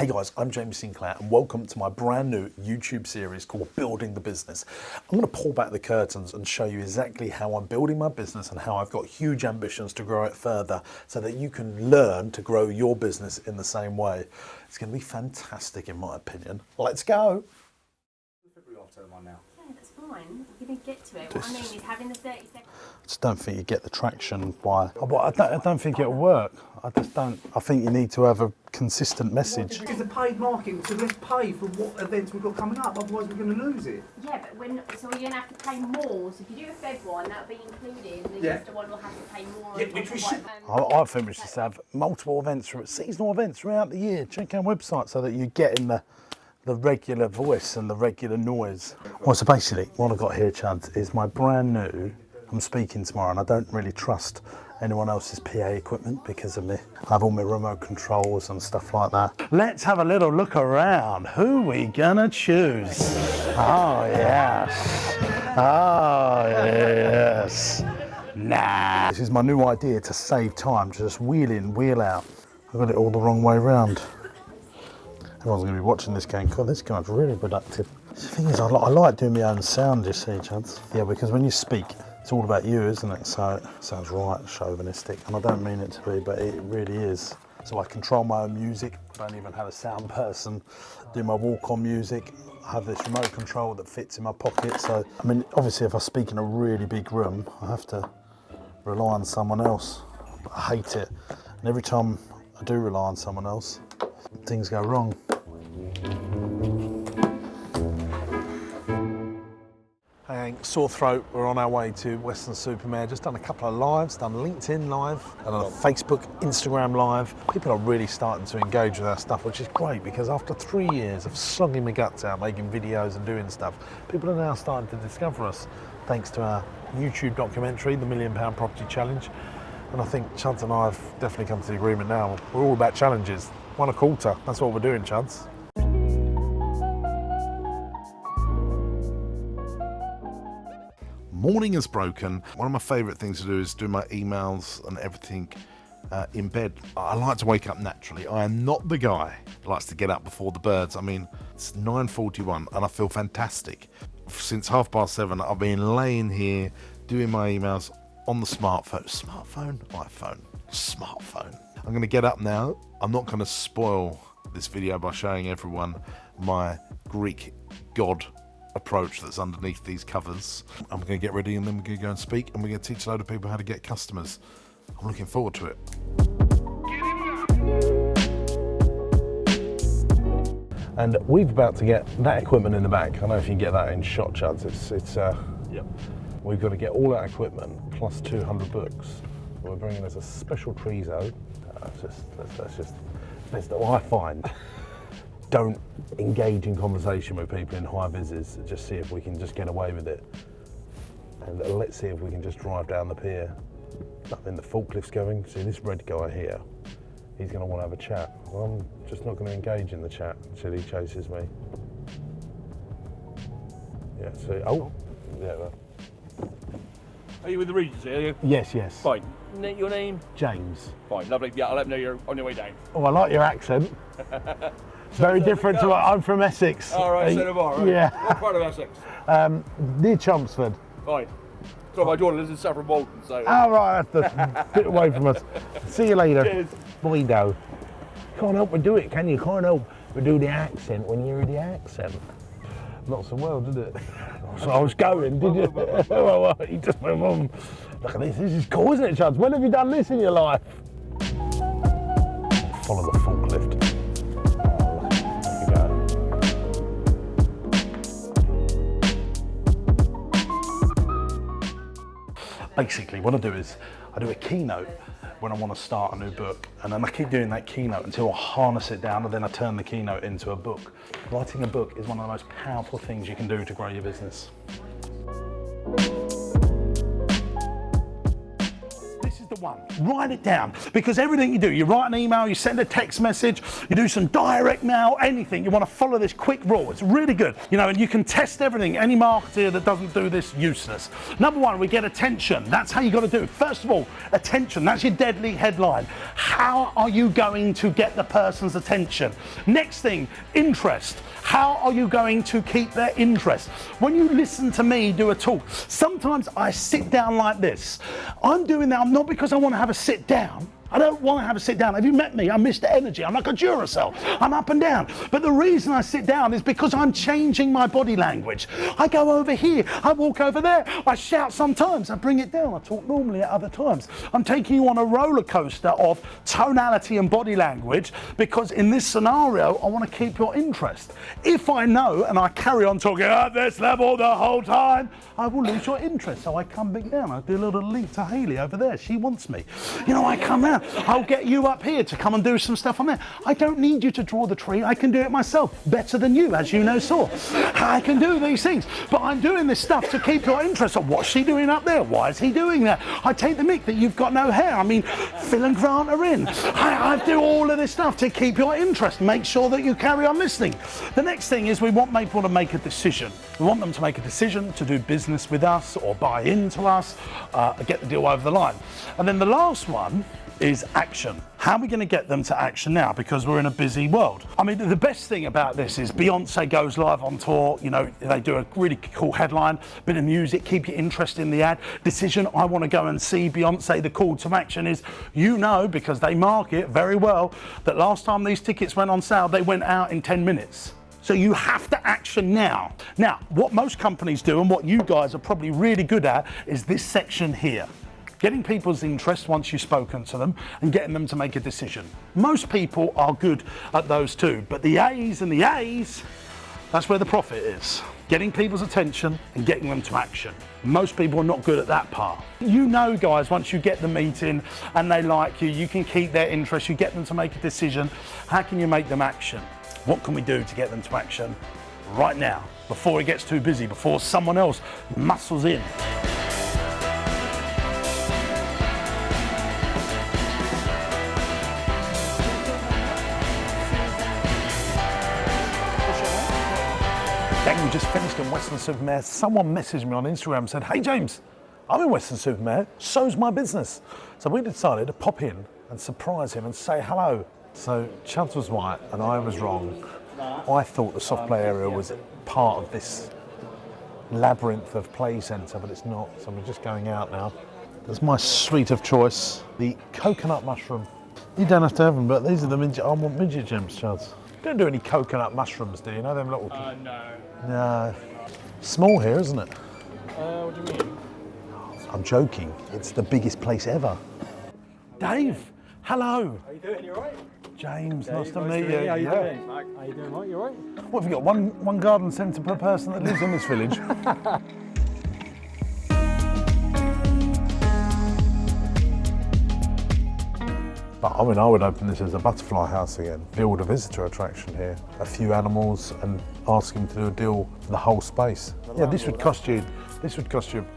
Hey guys, I'm James Sinclair and welcome to my brand new YouTube series called Building the Business. I'm going to pull back the curtains and show you exactly how I'm building my business and how I've got huge ambitions to grow it further so that you can learn to grow your business in the same way. It's going to be fantastic in my opinion. Let's go. Yeah, that's fine. We're going to get to it. What I mean is having the 30 seconds. I just don't think you get the traction by. I don't think it'll work. I just don't. I think you need to have a consistent message. Because the paid marketing, so let's pay for what events we've got coming up, otherwise we're going to lose it. Yeah, but so you're going to have to pay more. So if you do a Feb one, that'll be included, and the Easter one will have to pay more. Yeah, which we should. I think we should have multiple events, seasonal events throughout the year. Check our website so that you get in the regular voice and the regular noise. Well, so basically what I've got here, Chad, is my brand new, I'm speaking tomorrow and I don't really trust anyone else's PA equipment because of me. I have all my remote controls and stuff like that. Let's have a little look around. Who we gonna choose? Oh yes. Oh yes. Nah. This is my new idea to save time, just wheel in, wheel out. I've got it all the wrong way round. Everyone's going to be watching this going, God, this guy's really productive. The thing is, I like doing my own sound, you see, Chance. Yeah, because when you speak, it's all about you, isn't it? So it sounds right chauvinistic, and I don't mean it to be, but it really is. So I control my own music. I don't even have a sound person. Do my walk-on music. I have this remote control that fits in my pocket. So, I mean, obviously, if I speak in a really big room, I have to rely on someone else. But I hate it. And every time I do rely on someone else, things go wrong. Hey, Hank, sore throat. We're on our way to Weston-super-Mare. Just done a couple of lives, done LinkedIn live, and a Facebook, Instagram live. People are really starting to engage with our stuff, which is great because after 3 years of slogging my guts out, making videos and doing stuff, people are now starting to discover us thanks to our YouTube documentary, The £1 Million Property Challenge. And I think Chance and I have definitely come to the agreement now. We're all about challenges. One a quarter. That's what we're doing, Chance. Morning is broken. One of my favourite things to do is do my emails and everything in bed. I like to wake up naturally. I am not the guy that likes to get up before the birds. I mean, it's 9:41 and I feel fantastic. Since 7:30, I've been laying here doing my emails on the smartphone. Smartphone. I'm going to get up now. I'm not going to spoil this video by showing everyone my Greek god approach that's underneath these covers. I'm going to get ready and then we're going to go and speak and we're going to teach a load of people how to get customers. I'm looking forward to it. And we're about to get that equipment in the back. I don't know if you can get that in shot, Chuds. Yep. We've got to get all that equipment plus 200 books. We're bringing us a special Trezo. That's what I find. Don't engage in conversation with people in high vises. Just see if we can just get away with it. And let's see if we can just drive down the pier. Then the forklift's going. See this red guy here. He's going to want to have a chat. Well, I'm just not going to engage in the chat until he chases me. Yeah. See. Oh. Yeah. Well. Are you with the Regency, are you? Yes. Fine. Your name? James. Fine, lovely. Yeah, I'll let them know you're on your way down. Oh, I like your accent. It's very different to what I'm from Essex. All right, so am I, right? Yeah. What part of Essex? Near Chelmsford. Fine. So my daughter lives in Saffron Walton, so... Oh, right, that's a bit away from us. See you later. Cheers. Boydo. Can't help but do it, can you? Can't help but do the accent when you hear the accent. Not so well, did it? So I was going, did you? Well, you just went on. Look at this is cool, isn't it, Chuds? When have you done this in your life? Follow the forklift. Basically, what I do is I do a keynote when I want to start a new book, and then I keep doing that keynote until I harness it down, and then I turn the keynote into a book. Writing a book is one of the most powerful things you can do to grow your business. This is after one. Write it down, because everything you do, you write an email, you send a text message, you do some direct mail, anything, you want to follow this quick rule. It's really good, you know, and you can test everything. Any marketer that doesn't do this, useless. Number one, we get attention. That's how you got to do it. First of all, attention. That's your deadly headline. How are you going to get the person's attention? Next thing, interest. How are you going to keep their interest? When you listen to me do a talk, sometimes I sit down like this. I'm doing that not because I want to have a sit down. I don't want to have a sit down. Have you met me? I'm Mr. Energy. I'm like a Duracell. I'm up and down. But the reason I sit down is because I'm changing my body language. I go over here. I walk over there. I shout sometimes. I bring it down. I talk normally at other times. I'm taking you on a roller coaster of tonality and body language, because in this scenario, I want to keep your interest. If I know and I carry on talking at this level the whole time, I will lose your interest. So I come back down. I do a little link to Hayley over there. She wants me. You know, I come out. I'll get you up here to come and do some stuff on there. I don't need you to draw the tree. I can do it myself better than you, as you know, saw. I can do these things, but I'm doing this stuff to keep your interest. So what's she doing up there? Why is he doing that? I take the mick that you've got no hair. I mean, Phil and Grant are in. I do all of this stuff to keep your interest. Make sure that you carry on listening. The next thing is we want people to make a decision. We want them to make a decision to do business with us or buy into us, get the deal over the line. And then the last one is action. How are we going to get them to action now? Because we're in a busy world. I mean, the best thing about this is Beyonce goes live on tour. You know, they do a really cool headline, bit of music, keep your interest in the ad. Decision, I want to go and see Beyonce. The call to action is, you know, because they market very well, that last time these tickets went on sale, they went out in 10 minutes. So you have to action now. Now, what most companies do and what you guys are probably really good at is this section here. Getting people's interest once you've spoken to them and getting them to make a decision. Most people are good at those two, but the A's and the A's, that's where the profit is. Getting people's attention and getting them to action. Most people are not good at that part. You know, guys, once you get the meeting and they like you, you can keep their interest, you get them to make a decision. How can you make them action? What can we do to get them to action right now, before it gets too busy, before someone else muscles in? Dang, we just finished in Weston-super-Mare. Someone messaged me on Instagram and said, hey James, I'm in Weston-super-Mare, so's my business. So we decided to pop in and surprise him and say hello. So Chuds was right and I was wrong. I thought the soft play area was part of this labyrinth of play centre, but it's not. So we're just going out now. There's my sweet of choice, the coconut mushroom. You don't have to have them, but these are the midget. I want midget gems, Chuds. Don't do any coconut mushrooms, do you? Know them little? No. No. Small here, isn't it? What do you mean? I'm joking. It's the biggest place ever. Dave, hello. How you doing? You alright? James, Dave, nice to meet you. How you doing? How you doing, mate? You alright? What have you got? One garden centre per person that lives in this village? But I mean, I would open this as a butterfly house again. Build a visitor attraction here. A few animals and ask him to do a deal for the whole space. Yeah, this would cost you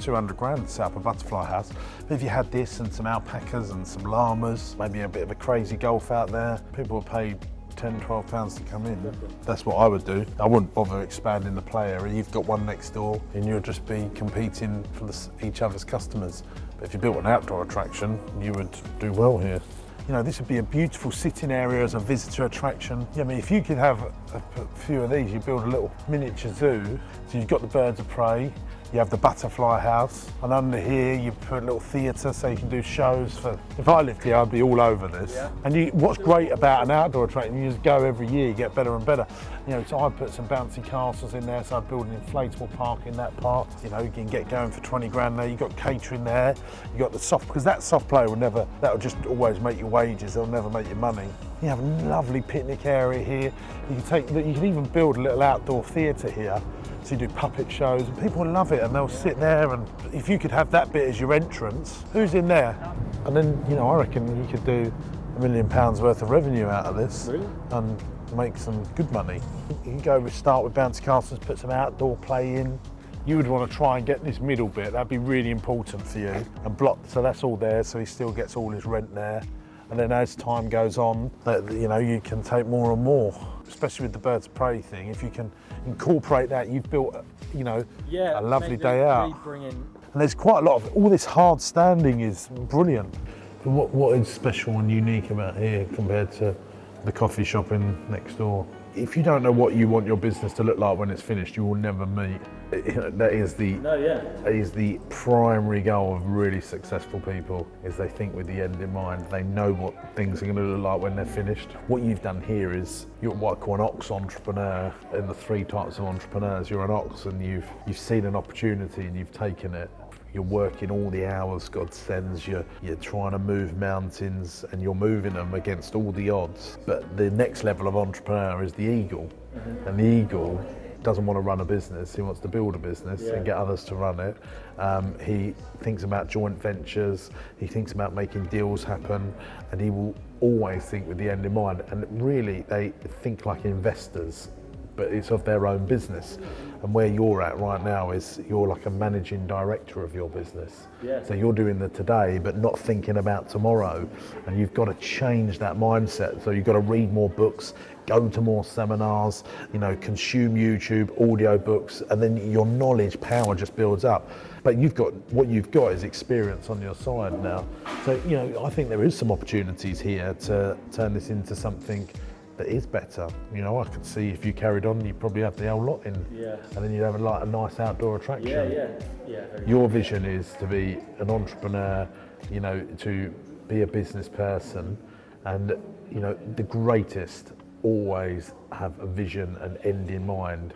200 grand to set up a butterfly house. But if you had this and some alpacas and some llamas, maybe a bit of a crazy golf out there, people would pay £10, £12 to come in. That's what I would do. I wouldn't bother expanding the play area. You've got one next door and you'll just be competing for each other's customers. But if you built an outdoor attraction, you would do well here. You know, this would be a beautiful sitting area as a visitor attraction. Yeah, I mean, if you could have a few of these, you build a little miniature zoo. So you've got the birds of prey, you have the butterfly house, and under here you put a little theatre so you can do shows for... If I lived here, I'd be all over this. Yeah. And what's great about an outdoor attraction, you just go every year, you get better and better. You know, so I put some bouncy castles in there, so I'd build an inflatable park in that part. You know, you can get going for 20 grand there. You've got catering there, you got the soft, because that soft play will never, that'll just always make your wages, it'll never make your money. You have a lovely picnic area here. You can even build a little outdoor theatre here. So you do puppet shows and people love it and they'll sit there, and if you could have that bit as your entrance, who's in there? And then, you know, I reckon you could do £1 million worth of revenue out of this. Really? And make some good money. You can start with bouncy castles, put some outdoor play in, you would want to try and get this middle bit. That'd be really important for you. And block, so that's all there, so he still gets all his rent there. And then as time goes on, you know, you can take more and more, especially with the birds of prey thing. If you can incorporate that, you've built, you know, a lovely day out. And there's quite a lot of, all this hard standing is brilliant. What is special and unique about here compared to the coffee shop in next door? If you don't know what you want your business to look like when it's finished, you will never meet. That is the primary goal of really successful people, is they think with the end in mind. They know what things are going to look like when they're finished. What you've done here is, you're what I call an ox entrepreneur. In the 3 types of entrepreneurs, you're an ox, and you've seen an opportunity and you've taken it. You're working all the hours God sends you. You're trying to move mountains and you're moving them against all the odds. But the next level of entrepreneur is the eagle. And the eagle doesn't want to run a business. He wants to build a business and get others to run it. He thinks about joint ventures. He thinks about making deals happen, and he will always think with the end in mind. And really, they think like investors, but it's of their own business. And where you're at right now is you're like a managing director of your business. So you're doing the today, but not thinking about tomorrow. And you've got to change that mindset. So you've got to read more books, go to more seminars, you know, consume YouTube, audio books, and then your knowledge power just builds up. But what you've got is experience on your side now. So, you know, I think there is some opportunities here to turn this into something that is better. You know, I could see if you carried on, you'd probably have the whole lot in, and then you'd have a nice outdoor attraction. Your vision is to be an entrepreneur, you know, to be a business person, and you know, the greatest always have a vision and end in mind,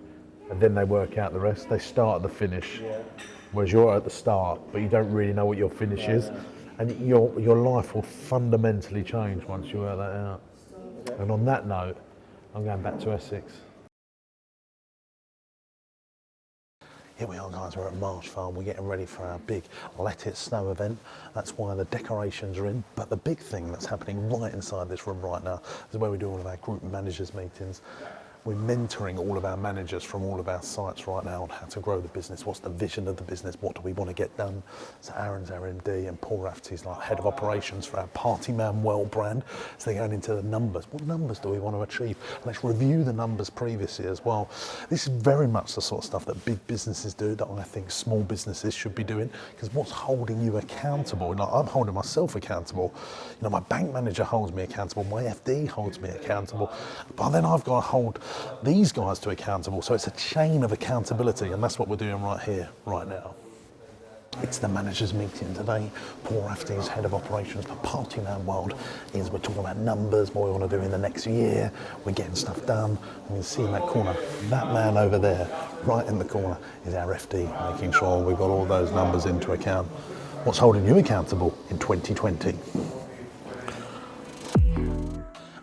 and then they work out the rest. They start at the finish, whereas you're at the start, but you don't really know what your finish is, and your life will fundamentally change once you work that out. And on that note, I'm going back to Essex. Here we are, guys, we're at Marsh Farm. We're getting ready for our big Let It Snow event. That's why the decorations are in. But the big thing that's happening right inside this room right now is where we do all of our group managers meetings. We're mentoring all of our managers from all of our sites right now on how to grow the business, what's the vision of the business, what do we want to get done. So Aaron's our MD and Paul Rafferty's like head of operations for our Party Man Well brand. So they're going into the numbers. What numbers do we want to achieve? Let's review the numbers previously as well. This is very much the sort of stuff that big businesses do that I think small businesses should be doing, because what's holding you accountable? Like, I'm holding myself accountable. You know, my bank manager holds me accountable, my FD holds me accountable, but then I've got to hold these guys to accountable. So it's a chain of accountability, and that's what we're doing right here, right now. It's the managers meeting today. Paul Rafferty is head of operations for Party Man World. We're talking about numbers, what we want to do in the next year. We're getting stuff done. You can see in that corner, that man over there, right in the corner, is our FD, making sure we've got all those numbers into account. What's holding you accountable in 2020?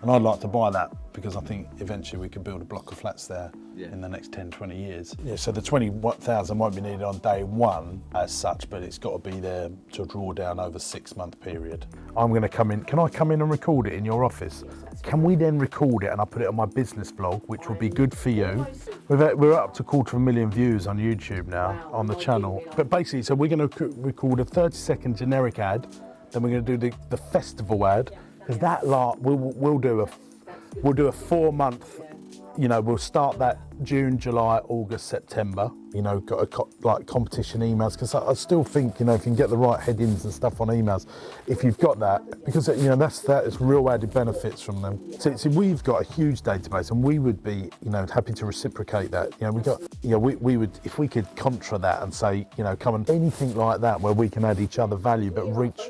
And I'd like to buy that, because I think eventually we could build a block of flats there in the next 10, 20 years. Yeah, so the 20,000 won't be needed on day one as such, but it's got to be there to draw down over a 6-month period. I'm going to come in. Can I come in and record it in your office? Can we then record it and I put it on my business vlog, which will be good for you? We're up to 250,000 views on YouTube now on the channel. But basically, so we're going to record a 30-second generic ad, then we're going to do the festival ad, because that we'll do a 4-month, you know, we'll start that June, July, August, September, you know, got like competition emails, because I still think, you know, if you can get the right headings and stuff on emails, if you've got that, because, you know, that is real added benefits from them. So we've got a huge database, and we would be, you know, happy to reciprocate that. You know, we would, if we could contra that and say, you know, come on, anything like that where we can add each other value, but reach.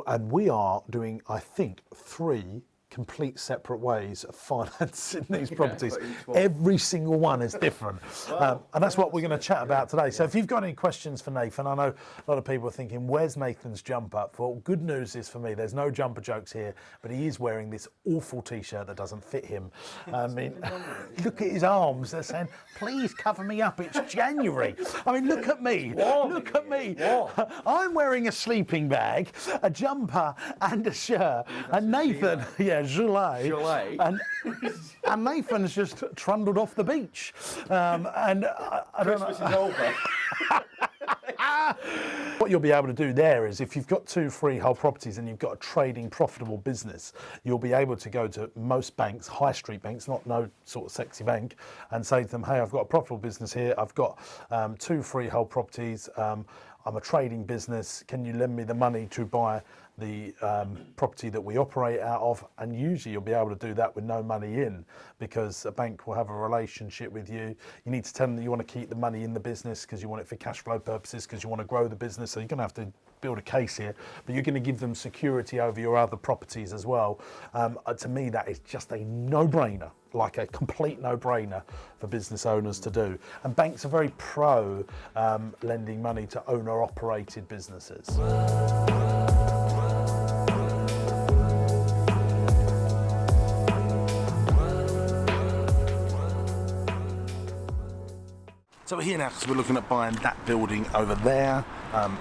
And we are doing, I think, 3 complete separate ways of financing these properties. Every single one is different. And that's what we're going to chat about today. So if you've got any questions for Nathan, I know a lot of people are thinking, where's Nathan's jumper? Well, good news is for me, there's no jumper jokes here, but he is wearing this awful t-shirt that doesn't fit him. I mean, look at his arms. They're saying, please cover me up. It's January. I mean, look at me. Look at me. I'm wearing a sleeping bag, a jumper and a shirt. And Nathan, yeah, July. July. And Nathan's just trundled off the beach. And I don't know. Christmas is over. What you'll be able to do there is if you've got 2 freehold properties and you've got a trading profitable business, you'll be able to go to most banks, high street banks, not no sort of sexy bank, and say to them, hey, I've got a profitable business here. I've got 2 freehold properties. I'm a trading business. Can you lend me the money to buy the property that we operate out of? And usually you'll be able to do that with no money in, because a bank will have a relationship with you. You need to tell them that you want to keep the money in the business because you want it for cash flow purposes, because you want to grow the business. So you're going to have to build a case here, but you're going to give them security over your other properties as well. To me, that is just a no-brainer, like a complete no-brainer for business owners to do. And banks are very pro lending money to owner-operated businesses. So we're here now because we're looking at buying that building over there.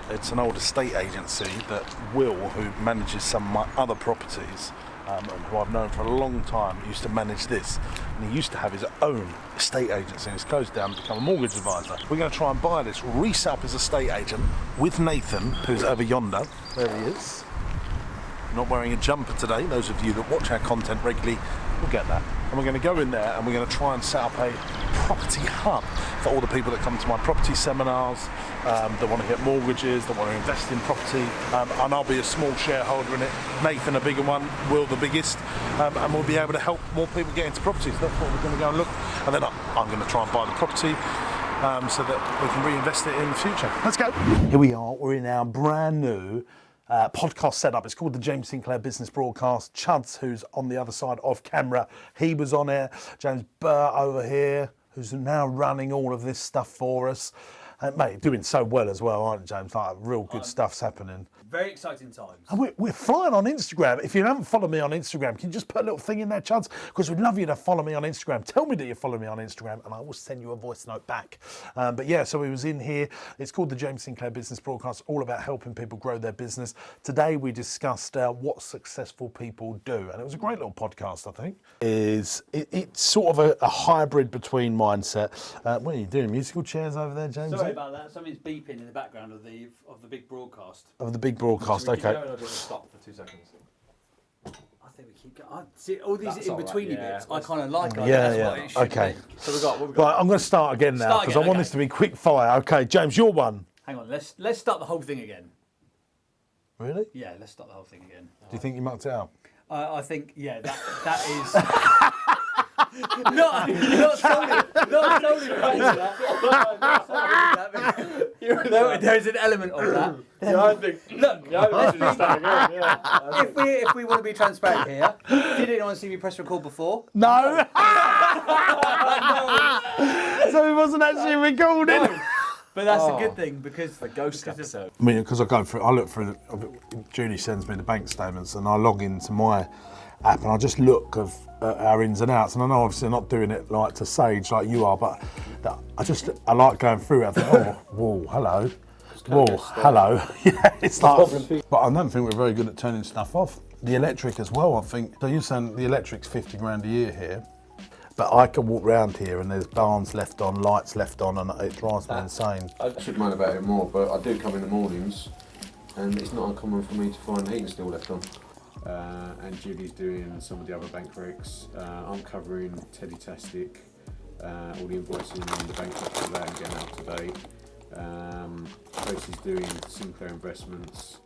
It's an old estate agency that Will, who manages some of my other properties, and who I've known for a long time, used to manage this. And he used to have his own estate agency, and he's closed down and become a mortgage advisor. We're going to try and buy this, reset up as estate agent with Nathan, who's over yonder. There he is. Not wearing a jumper today. Those of you that watch our content regularly will get that. And we're going to go in there and we're going to try and set up a property hub for all the people that come to my property seminars, that want to get mortgages, that want to invest in property, and I'll be a small shareholder in it, Nathan a bigger one, Will the biggest, and we'll be able to help more people get into properties. That's what we're going to go and look, and then I'm going to try and buy the property so that we can reinvest it in the future. Let's go. Here we are, we're in our brand new podcast setup. It's called the James Sinclair Business Broadcast. Chuds, who's on the other side of camera, he was on it. James Burt over here, who's now running all of this stuff for us. Mate, doing so well as well, aren't you, James? Like, real good stuff's happening. Very exciting times. And we're flying on Instagram. If you haven't followed me on Instagram, can you just put a little thing in there, Chuds? Because we'd love you to follow me on Instagram. Tell me that you follow me on Instagram and I will send you a voice note back. But yeah, so we was in here. It's called the James Sinclair Business Broadcast, all about helping people grow their business. Today we discussed what successful people do. And it was a great little podcast, I think. It's sort of a hybrid between mindset. What are you doing? Musical chairs over there, James? Sorry about that. Something's beeping in the background of the big broadcast. Of the big broadcast, okay. I'll just stop for 2 seconds. I think we keep going. See, all these That's in-betweeny all right, yeah. bits, I kind of like. Yeah. Okay. So we've got Right, I'm going to start again now because I want this to be quick fire. Okay, James, your one. Hang on, let's start the whole thing again. Really? Yeah, let's start the whole thing again. Do you think you mucked it out? I think, yeah, that is... not solely because of that. There's an element of that. Yeah, I think. Look, Yeah. if we want to be transparent here, did anyone see me press record before? No. So it wasn't actually recording. No. But that's a good thing because The ghost episode. I mean, because I look through. Julie sends me the bank statements, and I log into my app, and I just look of our ins and outs. And I know obviously I'm not doing it like to Sage like you are, but I like going through it. I think, oh, whoa, hello. Whoa, hello. Yeah, it's like. But I don't think we're very good at turning stuff off. The electric as well, I think. So you're saying the electric's 50 grand a year here, but I can walk around here and there's barns left on, lights left on, and it drives me insane. I should moan about it more, but I do come in the mornings, and it's not uncommon for me to find heating still left on. And Julie's doing some of the other bank recs. I'm covering Teddy Tastic, all the invoicing and the bank recs for that and getting up to date. Tracy's doing Sinclair Investments.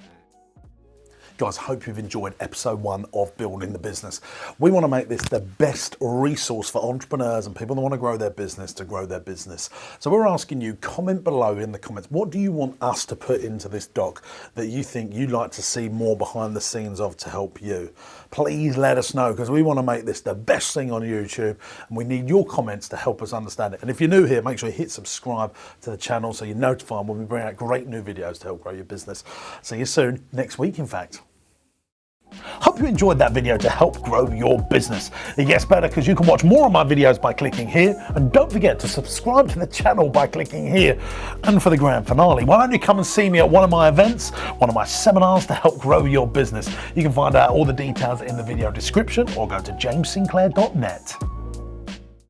Guys, hope you've enjoyed episode 1 of Building the Business. We want to make this the best resource for entrepreneurs and people that want to grow their business to grow their business. So we're asking you, comment below in the comments, what do you want us to put into this doc that you think you'd like to see more behind the scenes of to help you? Please let us know, because we want to make this the best thing on YouTube, and we need your comments to help us understand it. And if you're new here, make sure you hit subscribe to the channel so you're notified when we bring out great new videos to help grow your business. See you soon, next week in fact. Hope you enjoyed that video to help grow your business. It gets better because you can watch more of my videos by clicking here, and don't forget to subscribe to the channel by clicking here. And for the grand finale, why don't you come and see me at one of my events, one of my seminars to help grow your business. You can find out all the details in the video description or go to jamessinclair.net.